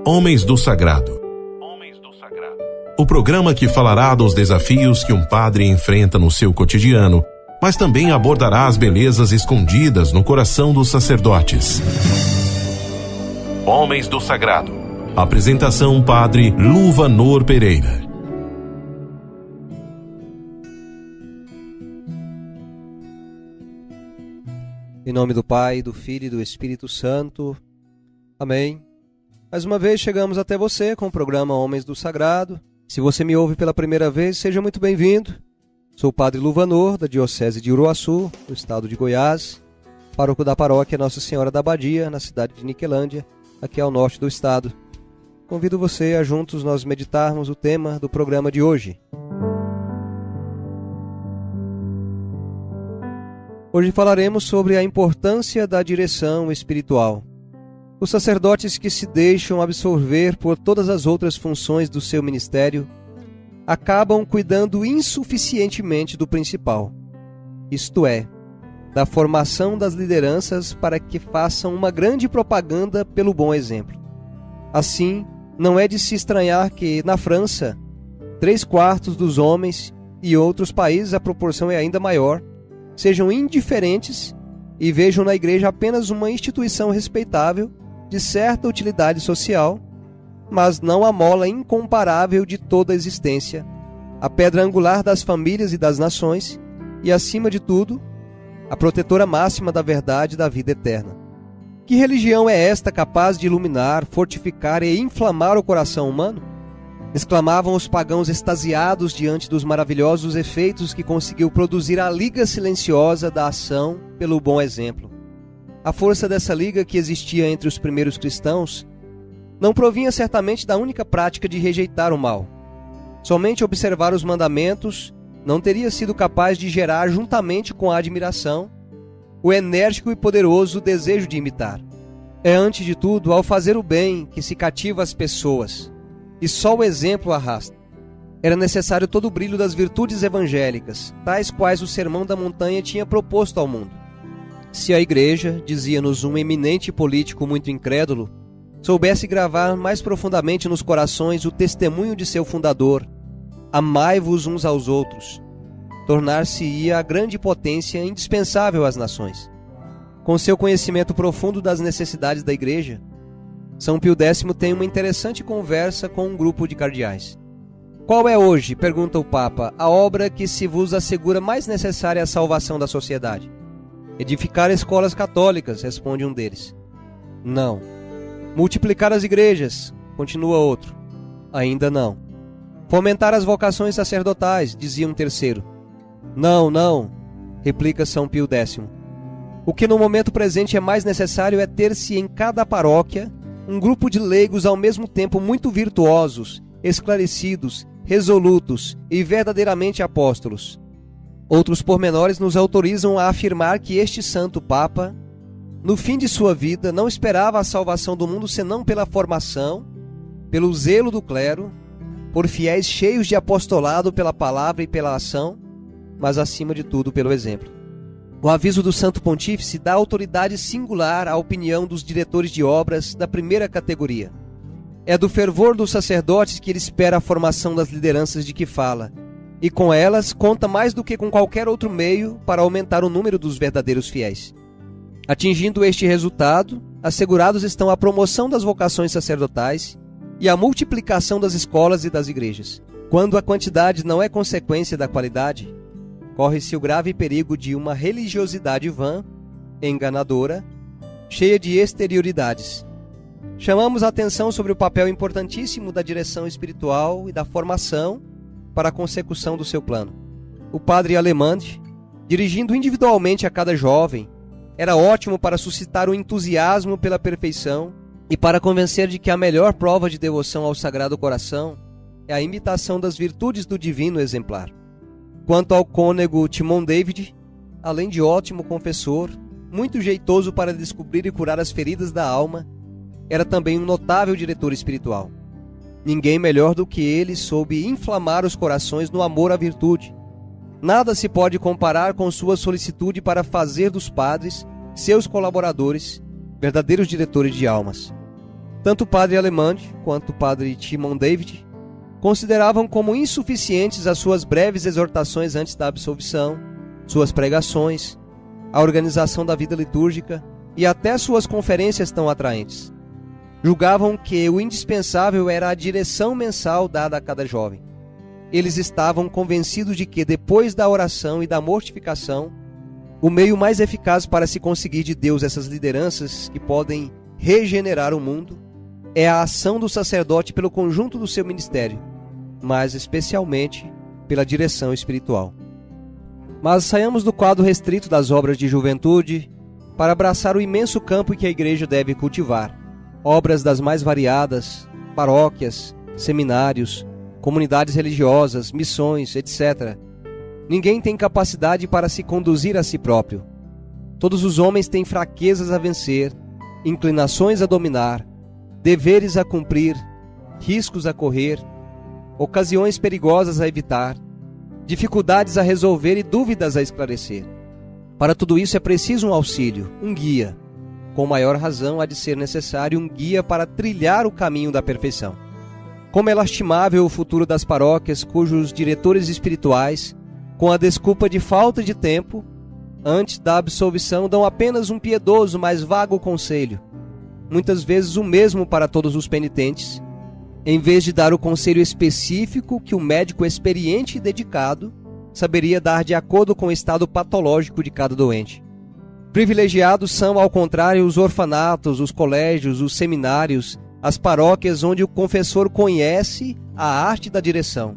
Homens do Sagrado. O programa que falará dos desafios que um padre enfrenta no seu cotidiano, mas também abordará as belezas escondidas no coração dos sacerdotes. Homens do Sagrado. Apresentação: Padre Luvanor Pereira. Em nome do Pai, do Filho e do Espírito Santo. Amém. Mais uma vez chegamos até você com o programa Homens do Sagrado. Se você me ouve pela primeira vez, seja muito bem-vindo. Sou o Padre Luvanor, da Diocese de Uruaçu, no estado de Goiás, pároco da paróquia Nossa Senhora da Abadia, na cidade de Niquelândia, aqui ao norte do estado. Convido você a juntos nós meditarmos o tema do programa de hoje. Hoje falaremos sobre a importância da direção espiritual. Os sacerdotes que se deixam absorver por todas as outras funções do seu ministério acabam cuidando insuficientemente do principal, isto é, da formação das lideranças para que façam uma grande propaganda pelo bom exemplo. Assim, não é de se estranhar que, na França, 3/4 dos homens, e outros países a proporção é ainda maior, sejam indiferentes e vejam na igreja apenas uma instituição respeitável, de certa utilidade social, mas não a mola incomparável de toda a existência, a pedra angular das famílias e das nações, e, acima de tudo, a protetora máxima da verdade e da vida eterna. Que religião é esta capaz de iluminar, fortificar e inflamar o coração humano? Exclamavam os pagãos extasiados diante dos maravilhosos efeitos que conseguiu produzir a liga silenciosa da ação pelo bom exemplo. A força dessa liga que existia entre os primeiros cristãos não provinha certamente da única prática de rejeitar o mal. Somente observar os mandamentos não teria sido capaz de gerar, juntamente com a admiração, o enérgico e poderoso desejo de imitar. É, antes de tudo, ao fazer o bem que se cativa as pessoas, e só o exemplo arrasta. Era necessário todo o brilho das virtudes evangélicas, tais quais o Sermão da Montanha tinha proposto ao mundo. Se a Igreja, dizia-nos um eminente político muito incrédulo, soubesse gravar mais profundamente nos corações o testemunho de seu fundador, amai-vos uns aos outros, tornar-se-ia a grande potência indispensável às nações. Com seu conhecimento profundo das necessidades da Igreja, São Pio X tem uma interessante conversa com um grupo de cardeais. Qual é hoje, pergunta o Papa, a obra que se vos assegura mais necessária à salvação da sociedade? Edificar escolas católicas, responde um deles. Não. Multiplicar as igrejas, continua outro. Ainda não. Fomentar as vocações sacerdotais, dizia um terceiro. Não, replica São Pio X. O que no momento presente é mais necessário é ter-se em cada paróquia um grupo de leigos ao mesmo tempo muito virtuosos, esclarecidos, resolutos e verdadeiramente apóstolos. Outros pormenores nos autorizam a afirmar que este Santo Papa, no fim de sua vida, não esperava a salvação do mundo senão pela formação, pelo zelo do clero, por fiéis cheios de apostolado pela palavra e pela ação, mas acima de tudo pelo exemplo. O aviso do Santo Pontífice dá autoridade singular à opinião dos diretores de obras da primeira categoria. É do fervor dos sacerdotes que ele espera a formação das lideranças de que fala, e com elas conta mais do que com qualquer outro meio para aumentar o número dos verdadeiros fiéis. Atingindo este resultado, assegurados estão a promoção das vocações sacerdotais e a multiplicação das escolas e das igrejas. Quando a quantidade não é consequência da qualidade, corre-se o grave perigo de uma religiosidade vã, enganadora, cheia de exterioridades. Chamamos a atenção sobre o papel importantíssimo da direção espiritual e da formação para a consecução do seu plano. O padre Alemande, dirigindo individualmente a cada jovem, era ótimo para suscitar o entusiasmo pela perfeição e para convencer de que a melhor prova de devoção ao Sagrado Coração é a imitação das virtudes do divino exemplar. Quanto ao cônego Timon David, além de ótimo confessor, muito jeitoso para descobrir e curar as feridas da alma, era também um notável diretor espiritual. Ninguém melhor do que ele soube inflamar os corações no amor à virtude. Nada se pode comparar com sua solicitude para fazer dos padres, seus colaboradores, verdadeiros diretores de almas. Tanto o padre Alemand quanto o padre Timon David consideravam como insuficientes as suas breves exortações antes da absolvição, suas pregações, a organização da vida litúrgica e até suas conferências tão atraentes. Julgavam que o indispensável era a direção mensal dada a cada jovem. Eles estavam convencidos de que, depois da oração e da mortificação, o meio mais eficaz para se conseguir de Deus essas lideranças que podem regenerar o mundo é a ação do sacerdote pelo conjunto do seu ministério, mas especialmente pela direção espiritual. Mas saiamos do quadro restrito das obras de juventude para abraçar o imenso campo que a igreja deve cultivar. Obras das mais variadas, paróquias, seminários, comunidades religiosas, missões, etc. Ninguém tem capacidade para se conduzir a si próprio. Todos os homens têm fraquezas a vencer, inclinações a dominar, deveres a cumprir, riscos a correr, ocasiões perigosas a evitar, dificuldades a resolver e dúvidas a esclarecer. Para tudo isso é preciso um auxílio, um guia. Com maior razão há de ser necessário um guia para trilhar o caminho da perfeição. Como é lastimável o futuro das paróquias cujos diretores espirituais, com a desculpa de falta de tempo, antes da absolvição dão apenas um piedoso, mas vago conselho, muitas vezes o mesmo para todos os penitentes, em vez de dar o conselho específico que o médico experiente e dedicado saberia dar de acordo com o estado patológico de cada doente. Privilegiados são, ao contrário, os orfanatos, os colégios, os seminários, as paróquias onde o confessor conhece a arte da direção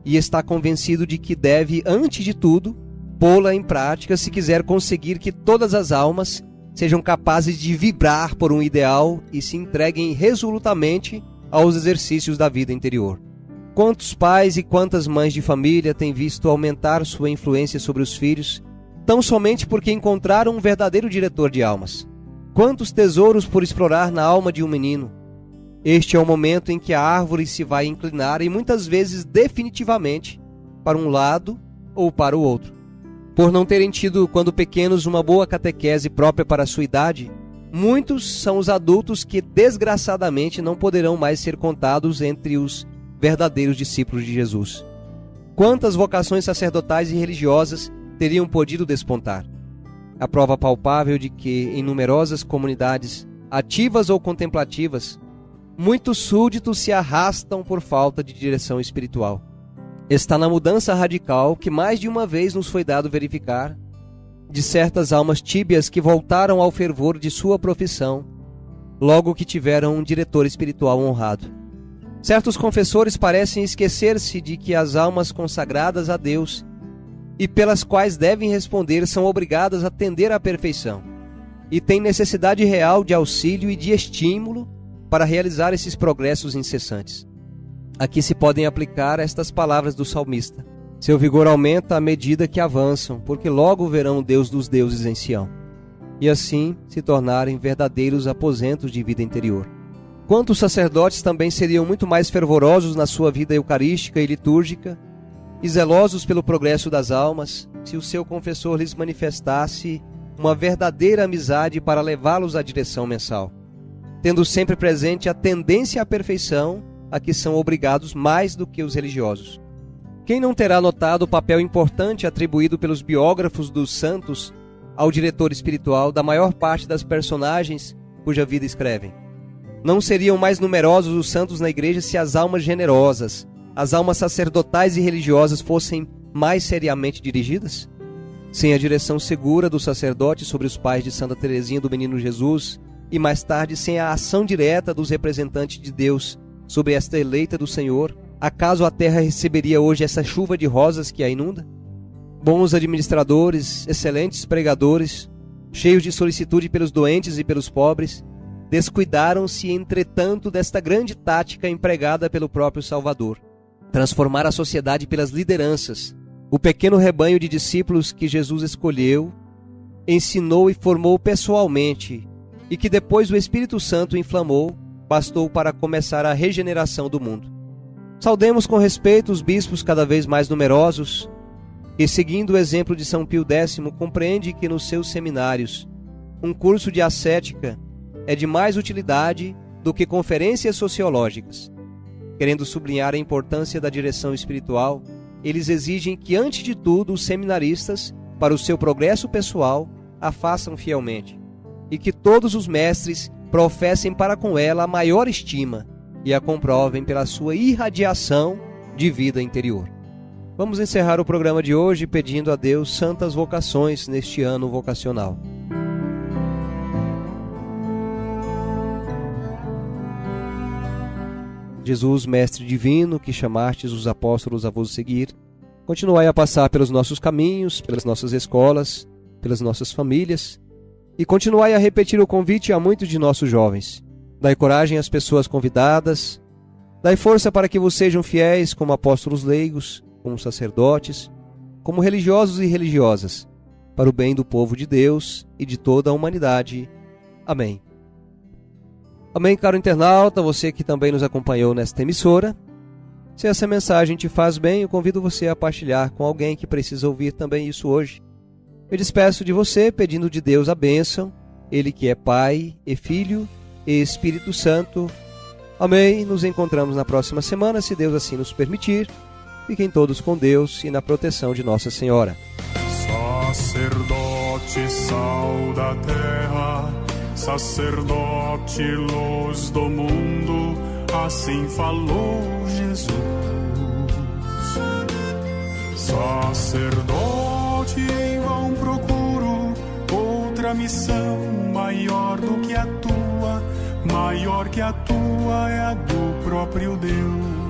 e está convencido de que deve, antes de tudo, pô-la em prática se quiser conseguir que todas as almas sejam capazes de vibrar por um ideal e se entreguem resolutamente aos exercícios da vida interior. Quantos pais e quantas mães de família têm visto aumentar sua influência sobre os filhos, tão somente porque encontraram um verdadeiro diretor de almas? Quantos tesouros por explorar na alma de um menino! Este é o momento em que a árvore se vai inclinar e muitas vezes definitivamente para um lado ou para o outro. Por não terem tido, quando pequenos, uma boa catequese própria para a sua idade, muitos são os adultos que desgraçadamente não poderão mais ser contados entre os verdadeiros discípulos de Jesus. Quantas vocações sacerdotais e religiosas teriam podido despontar? A prova palpável de que, em numerosas comunidades, ativas ou contemplativas, muitos súditos se arrastam por falta de direção espiritual. Está na mudança radical que mais de uma vez nos foi dado verificar, de certas almas tíbias que voltaram ao fervor de sua profissão, logo que tiveram um diretor espiritual honrado. Certos confessores parecem esquecer-se de que as almas consagradas a Deus e pelas quais devem responder são obrigadas a tender à perfeição, e têm necessidade real de auxílio e de estímulo para realizar esses progressos incessantes. Aqui se podem aplicar estas palavras do salmista: seu vigor aumenta à medida que avançam, porque logo verão o Deus dos deuses em Sião, e assim se tornarem verdadeiros aposentos de vida interior. Quantos sacerdotes também seriam muito mais fervorosos na sua vida eucarística e litúrgica, e zelosos pelo progresso das almas, se o seu confessor lhes manifestasse uma verdadeira amizade para levá-los à direção mensal, tendo sempre presente a tendência à perfeição a que são obrigados mais do que os religiosos. Quem não terá notado o papel importante atribuído pelos biógrafos dos santos ao diretor espiritual da maior parte das personagens cuja vida escrevem? Não seriam mais numerosos os santos na igreja se as almas generosas, as almas sacerdotais e religiosas fossem mais seriamente dirigidas? Sem a direção segura do sacerdote sobre os pais de Santa Teresinha do Menino Jesus, e mais tarde sem a ação direta dos representantes de Deus sobre esta eleita do Senhor, acaso a terra receberia hoje essa chuva de rosas que a inunda? Bons administradores, excelentes pregadores, cheios de solicitude pelos doentes e pelos pobres, descuidaram-se, entretanto, desta grande tática empregada pelo próprio Salvador: transformar a sociedade pelas lideranças. O pequeno rebanho de discípulos que Jesus escolheu, ensinou e formou pessoalmente, e que depois o Espírito Santo inflamou, bastou para começar a regeneração do mundo. Saudemos com respeito os bispos cada vez mais numerosos, e seguindo o exemplo de São Pio X, compreende que nos seus seminários um curso de ascética é de mais utilidade do que conferências sociológicas. Querendo sublinhar a importância da direção espiritual, eles exigem que, antes de tudo, os seminaristas, para o seu progresso pessoal, a façam fielmente, e que todos os mestres professem para com ela a maior estima e a comprovem pela sua irradiação de vida interior. Vamos encerrar o programa de hoje pedindo a Deus santas vocações neste ano vocacional. Jesus, Mestre Divino, que chamastes os apóstolos a vos seguir, continuai a passar pelos nossos caminhos, pelas nossas escolas, pelas nossas famílias, e continuai a repetir o convite a muitos de nossos jovens. Dai coragem às pessoas convidadas, dai força para que vos sejam fiéis como apóstolos leigos, como sacerdotes, como religiosos e religiosas, para o bem do povo de Deus e de toda a humanidade. Amém. Amém, caro internauta, você que também nos acompanhou nesta emissora. Se essa mensagem te faz bem, eu convido você a partilhar com alguém que precisa ouvir também isso hoje. Eu despeço de você pedindo de Deus a bênção, Ele que é Pai e Filho e Espírito Santo. Amém. Nos encontramos na próxima semana, se Deus assim nos permitir. Fiquem todos com Deus e na proteção de Nossa Senhora. Sacerdote, sal da terra, sacerdote, luz do mundo, assim falou Jesus. Sacerdote, em vão procuro outra missão maior do que a tua, maior que a tua é a do próprio Deus.